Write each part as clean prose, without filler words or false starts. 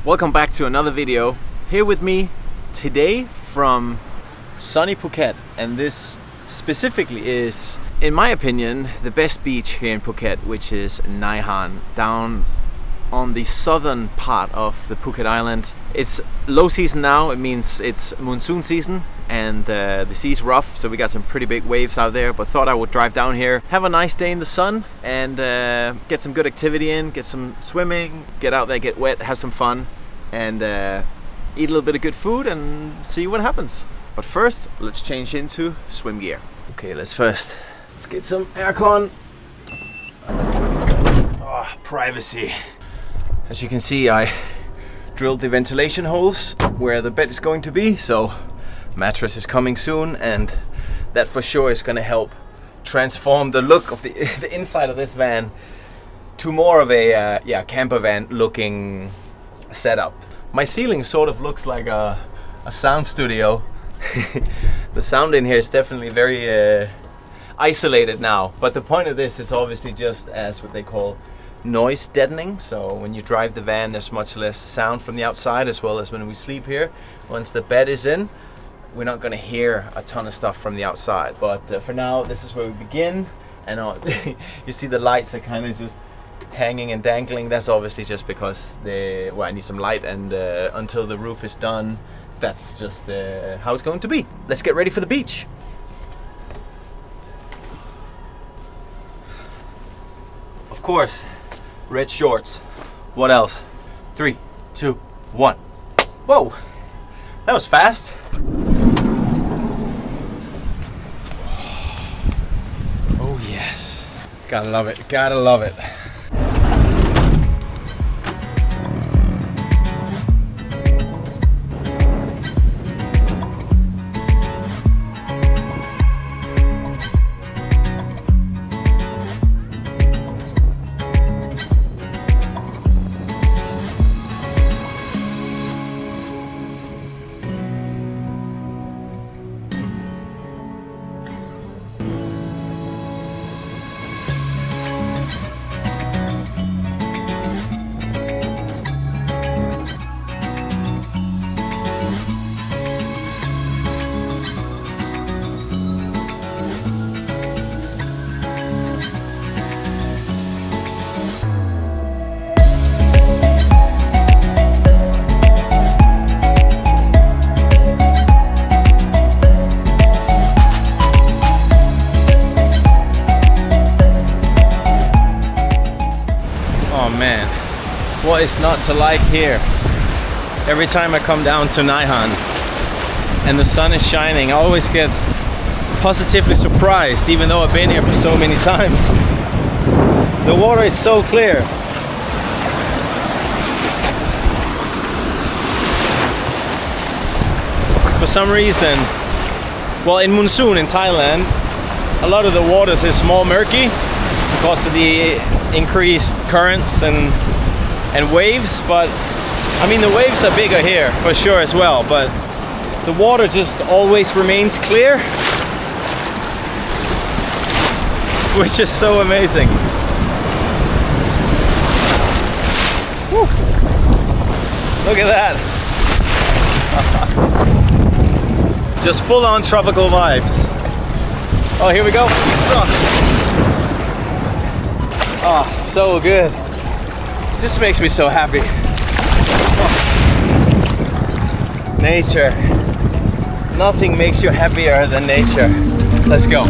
Welcome back to another video. Here with me today from sunny Phuket, and this specifically is, in my opinion, the best beach here in Phuket, which is Nai Harn, down on the southern part of the Phuket island. It's low season now, it means it's monsoon season, and the sea's rough, so we got some pretty big waves out there, but thought I would drive down here, have a nice day in the sun, and get some good activity in, get some swimming, get out there, get wet, have some fun, and eat a little bit of good food and see what happens. But first, let's change into swim gear. Okay, let's get some aircon. Oh, privacy. As you can see, I drilled the ventilation holes where the bed is going to be, so mattress is coming soon, and that for sure is going to help transform the look of the inside of this van to more of a camper van looking setup. My ceiling sort of looks like a sound studio. The sound in here is definitely very isolated now, but the point of this is obviously just as what they call noise deadening. So when you drive the van, there's much less sound from the outside, as well as when we sleep here. Once the bed is in, we're not going to hear a ton of stuff from the outside, but for now this is where we begin. And you see the lights are kind of just hanging and dangling. That's obviously just because I need some light, and until the roof is done, that's just how it's going to be. Let's get ready for the beach. Of course, red shorts. What else? 3, 2, 1. Whoa, that was fast. Oh yes, gotta love it, gotta love it. Man, what is not to like here? Every time I come down to Nai Harn and the sun is shining, I always get positively surprised, even though I've been here for so many times. The water is so clear. For some reason, well, in monsoon in Thailand, a lot of the waters is more murky because of the increased currents and waves, but I mean the waves are bigger here for sure as well, but the water just always remains clear, which is so amazing. Woo. Look at that. Just full on tropical vibes. Oh, here we go. Oh, so good. This makes me so happy. Oh. Nature. Nothing makes you happier than nature. Let's go.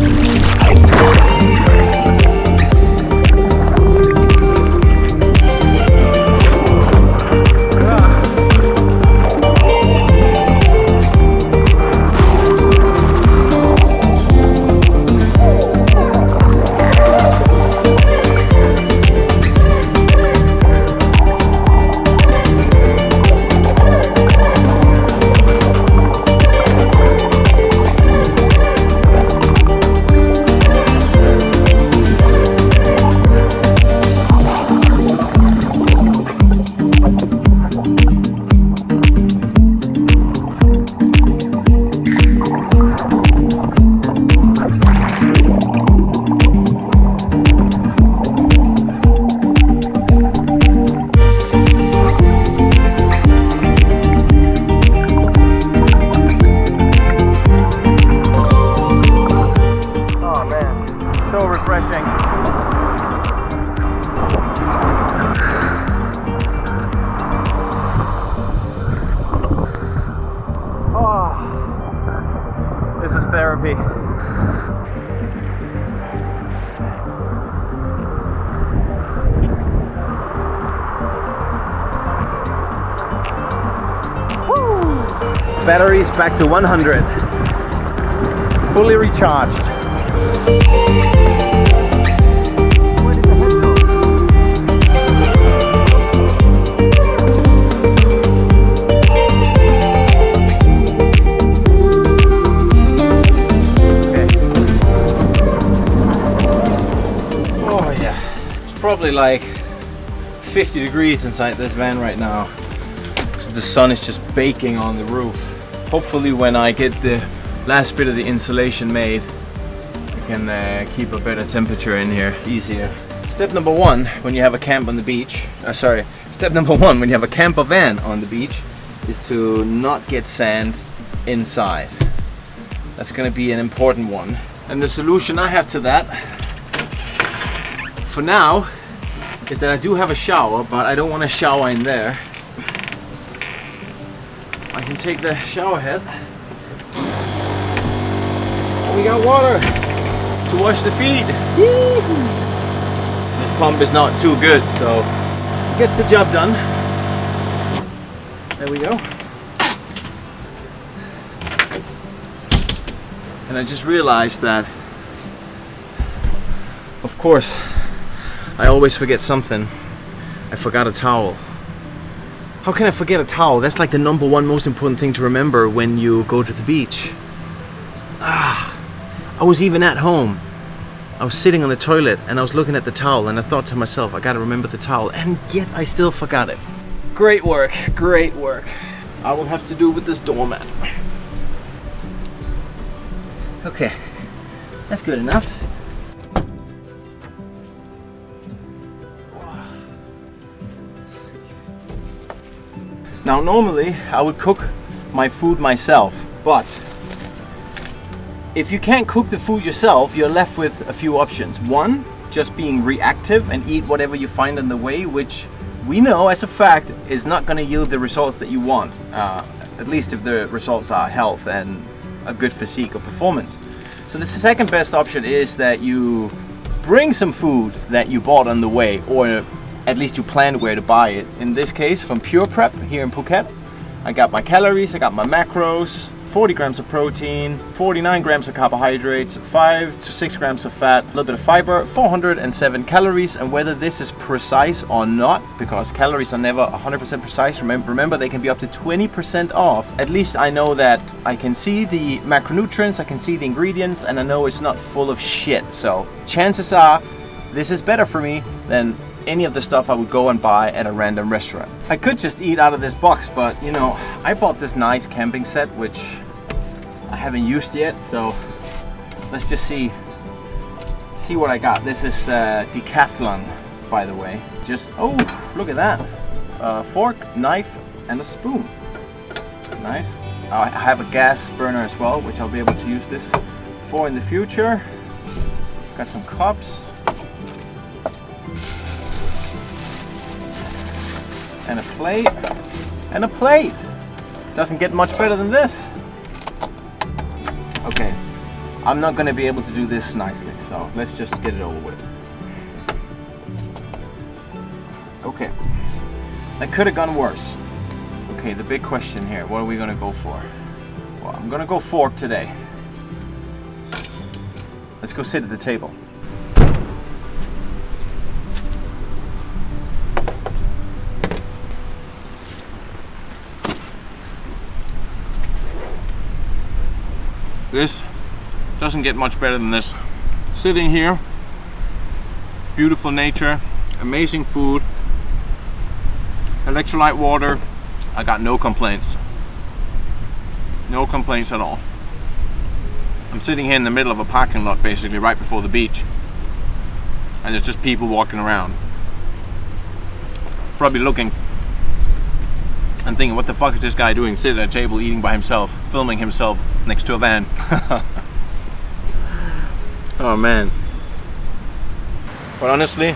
therapy. Woo! Batteries back to 100. Fully recharged. Probably like 50 degrees inside this van right now because the sun is just baking on the roof. Hopefully when I get the last bit of the insulation made, I can keep a better temperature in here easier. Step number one when you have a camp on the beach, step number one when you have a camper van on the beach is to not get sand inside. That's going to be an important one. And the solution I have to that for now is that I do have a shower, but I don't want to shower in there. I can take the shower head. And we got water to wash the feet. This pump is not too good, so it gets the job done. There we go. And I just realized that, of course, I always forget something. I forgot a towel. How can I forget a towel? That's like the number one most important thing to remember when you go to the beach. I was even at home. I was sitting on the toilet and I was looking at the towel and I thought to myself, I gotta remember the towel, and yet I still forgot it. Great work, great work. I will have to do with this doormat. Okay, that's good enough. Now normally I would cook my food myself, but if you can't cook the food yourself, you're left with a few options. One, just being reactive and eat whatever you find on the way, which we know as a fact is not going to yield the results that you want, at least if the results are health and a good physique or performance. So the second best option is that you bring some food that you bought on the way, or at least you planned where to buy it. In this case, from Pure Prep here in Phuket, I got my calories, I got my macros, 40 grams of protein, 49 grams of carbohydrates, 5 to 6 grams of fat, a little bit of fiber, 407 calories. And whether this is precise or not, because calories are never 100% precise, remember they can be up to 20% off. At least I know that I can see the macronutrients, I can see the ingredients, and I know it's not full of shit. So chances are this is better for me than any of the stuff I would go and buy at a random restaurant. I could just eat out of this box, but you know, I bought this nice camping set which I haven't used yet, so let's just see what I got. This is Decathlon, by the way. Just, oh, look at that. Fork, knife, and a spoon. Nice. I have a gas burner as well, which I'll be able to use this for in the future. Got some cups. And a plate, and a plate. Doesn't get much better than this. Okay, I'm not gonna be able to do this nicely, so let's just get it over with. Okay, that could have gone worse. Okay, the big question here, what are we gonna go for? Well, I'm gonna go fork today. Let's go sit at the table. This doesn't get much better than this. Sitting here, beautiful nature, amazing food, electrolyte water. I got no complaints. No complaints at all. I'm sitting here in the middle of a parking lot, basically right before the beach, and there's just people walking around, probably looking and thinking, what the fuck is this guy doing sitting at a table eating by himself, filming himself next to a van. Oh man. But honestly,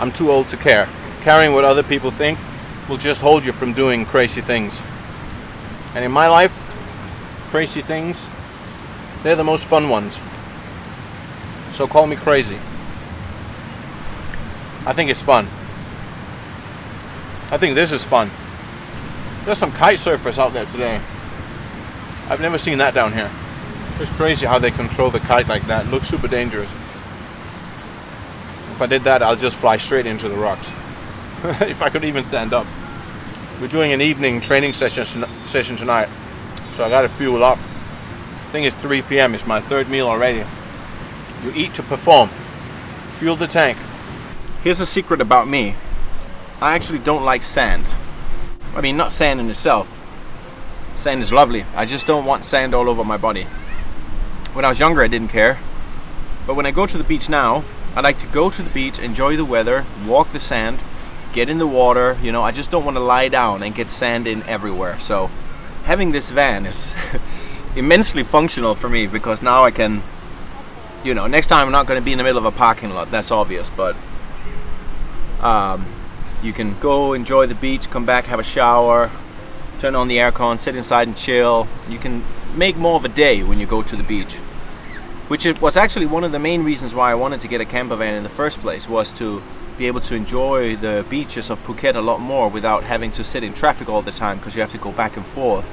I'm too old to care. Caring what other people think will just hold you from doing crazy things. And in my life, crazy things They're the most fun ones. So call me crazy. I think it's fun. I think this is fun. There's some kite surfers out there today. I've never seen that down here. It's crazy how they control the kite like that. It looks super dangerous. If I did that, I'll just fly straight into the rocks. If I could even stand up. We're doing an evening training session tonight, so I gotta fuel up. I think it's 3 p.m. It's my third meal already. You eat to perform. Fuel the tank. Here's a secret about me. I actually don't like sand. I mean, not sand in itself. Sand is lovely. I just don't want sand all over my body. When I was younger, I didn't care. But when I go to the beach now, I like to go to the beach, enjoy the weather, walk the sand, get in the water. You know, I just don't want to lie down and get sand in everywhere. So having this van is immensely functional for me, because now I can, you know, next time I'm not going to be in the middle of a parking lot. That's obvious, but you can go enjoy the beach, come back, have a shower, turn on the aircon, sit inside and chill. You can make more of a day when you go to the beach, which was actually one of the main reasons why I wanted to get a camper van in the first place, was to be able to enjoy the beaches of Phuket a lot more without having to sit in traffic all the time, because you have to go back and forth.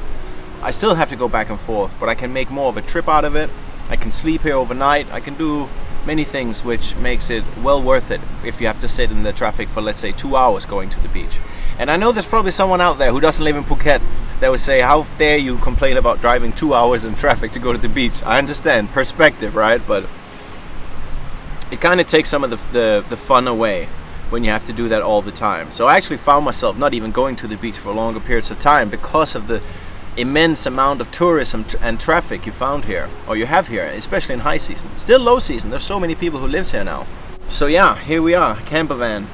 I still have to go back and forth, but I can make more of a trip out of it. I can sleep here overnight. I can do many things, which makes it well worth it if you have to sit in the traffic for, let's say, 2 hours going to the beach. And I know there's probably someone out there who doesn't live in Phuket that would say, how dare you complain about driving 2 hours in traffic to go to the beach. I understand, perspective, right? But it kind of takes some of the fun away when you have to do that all the time. So I actually found myself not even going to the beach for longer periods of time because of the immense amount of tourism and traffic you found here, or you have here, especially in high season. Still low season, there's so many people who lives here now. So yeah, here we are, camper van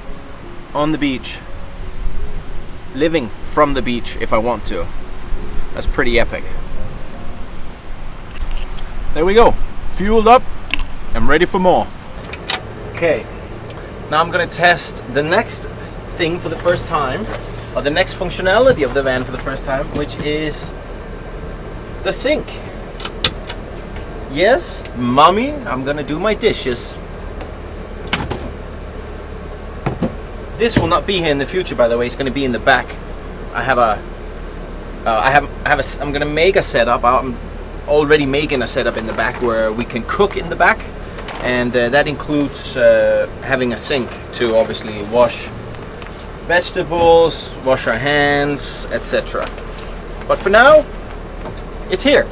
on the beach, living from the beach if I want to. That's pretty epic. There we go, fueled up, I'm ready for more. Okay, now I'm gonna test the next thing for the first time, or the next functionality of the van for the first time, which is the sink. Yes, mommy, I'm gonna do my dishes. This will not be here in the future, by the way. It's gonna be in the back. I'm gonna make a setup. I'm already making a setup in the back where we can cook in the back, and that includes having a sink to obviously wash vegetables, wash our hands, etc. But for now, it's here.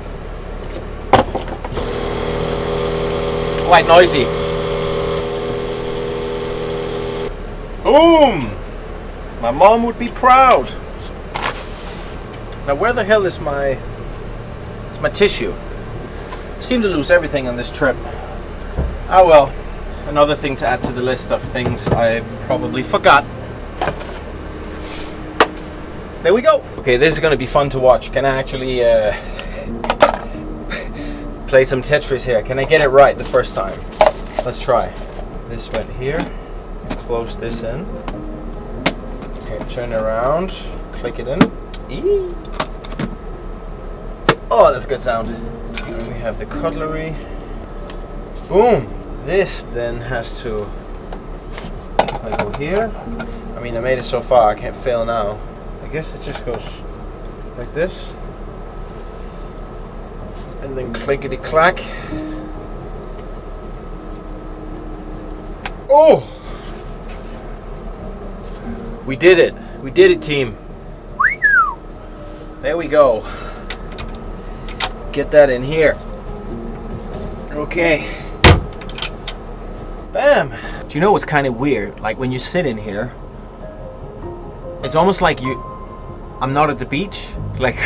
It's quite noisy. Boom! My mom would be proud. Now where the hell is my tissue? I seem to lose everything on this trip. Ah well, another thing to add to the list of things I probably forgot. There we go. Okay, this is going to be fun to watch. Can I actually play some Tetris here? Can I get it right the first time? Let's try. This went here. Close this in. Okay, turn it around. Click it in. Eee. Oh, that's a good sound. And we have the cutlery. Boom. This then has to go here. I mean, I made it so far. I can't fail now. I guess it just goes like this, and then clickety clack. Oh, we did it! We did it, team. There we go. Get that in here. Okay. Bam. Do you know what's kind of weird? Like when you sit in here, it's almost like I'm not at the beach. Like,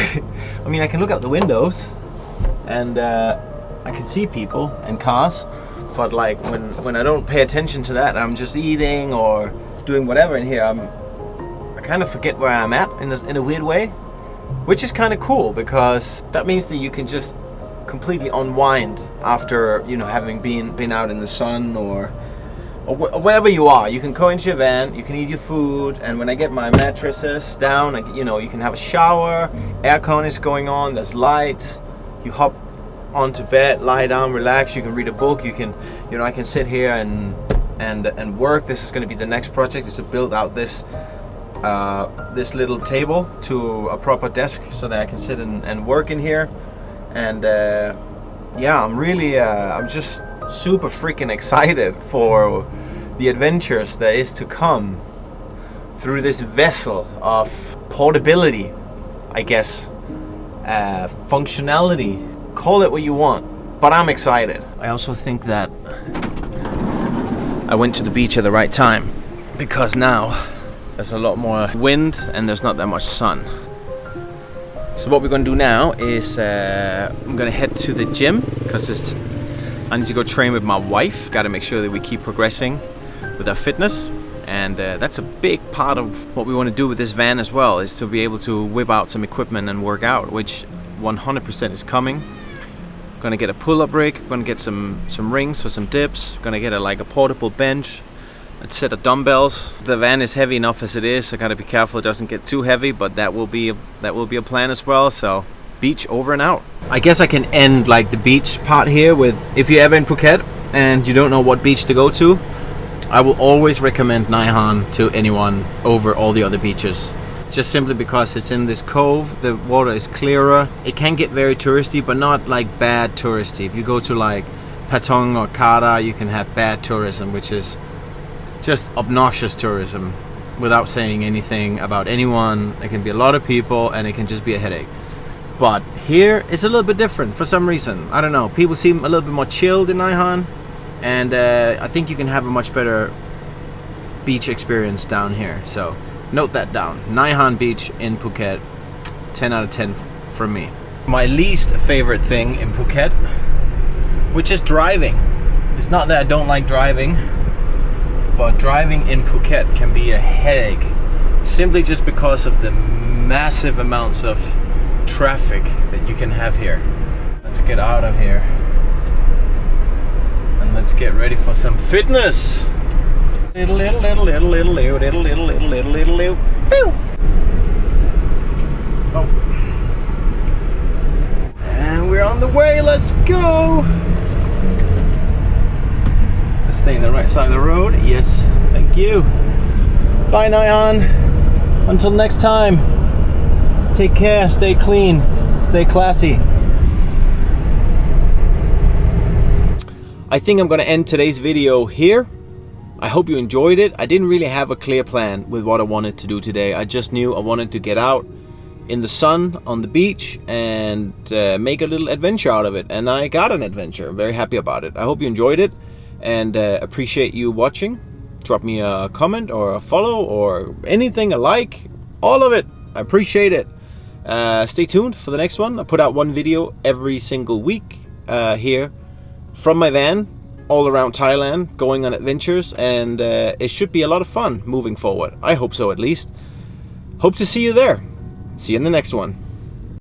I mean, I can look out the windows and I can see people and cars, but like when I don't pay attention to that, I'm just eating or doing whatever in here, I kind of forget where I'm at in a weird way, which is kind of cool, because that means that you can just completely unwind after, you know, having been out in the sun or wherever you are. You can go into your van, you can eat your food, and when I get my mattresses down, you know, you can have a shower, aircon is going on, there's lights, you hop onto bed, lie down, relax. You can read a book. You can, I can sit here and work. This is going to be the next project, is to build out this this little table to a proper desk so that I can sit and work in here. And yeah, I'm just super freaking excited for the adventures that is to come through this vessel of portability, I guess, functionality, call it what you want, but I'm excited. I also think that I went to the beach at the right time, because now there's a lot more wind and there's not that much sun. So what we're going to do now is I'm going to head to the gym, because I need to go train with my wife. Got to make sure that we keep progressing with our fitness. And that's a big part of what we want to do with this van as well, is to be able to whip out some equipment and work out, which 100% is coming. Gonna get a pull-up rig, gonna get some rings for some dips, gonna get a portable bench, a set of dumbbells. The van is heavy enough as it is, so I gotta be careful it doesn't get too heavy, but that will be a plan as well. So beach over and out. I guess I can end the beach part here with, if you're ever in Phuket and you don't know what beach to go to, I will always recommend Nai Harn to anyone over all the other beaches. Just simply because it's in this cove, the water is clearer. It can get very touristy, but not bad touristy. If you go to Patong or Kara, you can have bad tourism, which is just obnoxious tourism without saying anything about anyone. It can be a lot of people and it can just be a headache. But here it's a little bit different for some reason. I don't know. People seem a little bit more chilled in Nai Harn. And I think you can have a much better beach experience down here. So note that down. Nai Harn Beach in Phuket, 10 out of 10 from me. My least favorite thing in Phuket, which is driving. It's not that I don't like driving, but driving in Phuket can be a headache, simply just because of the massive amounts of traffic that you can have here. Let's get out of here. Let's get ready for some fitness. Little. Oh. And we're on the way. Let's go. Let's stay in the right side of the road. Yes, thank you. Bye, Nai Harn. Until next time. Take care. Stay clean. Stay classy. I think I'm gonna end today's video here. I hope you enjoyed it. I didn't really have a clear plan with what I wanted to do today. I just knew I wanted to get out in the sun on the beach and make a little adventure out of it. And I got an adventure. I'm very happy about it. I hope you enjoyed it and appreciate you watching. Drop me a comment or a follow or anything, a like, all of it. I appreciate it. Stay tuned for the next one. I put out one video every single week here from my van all around Thailand, going on adventures, and it should be a lot of fun moving forward. I hope so, at least. Hope to see you there. See you in the next one.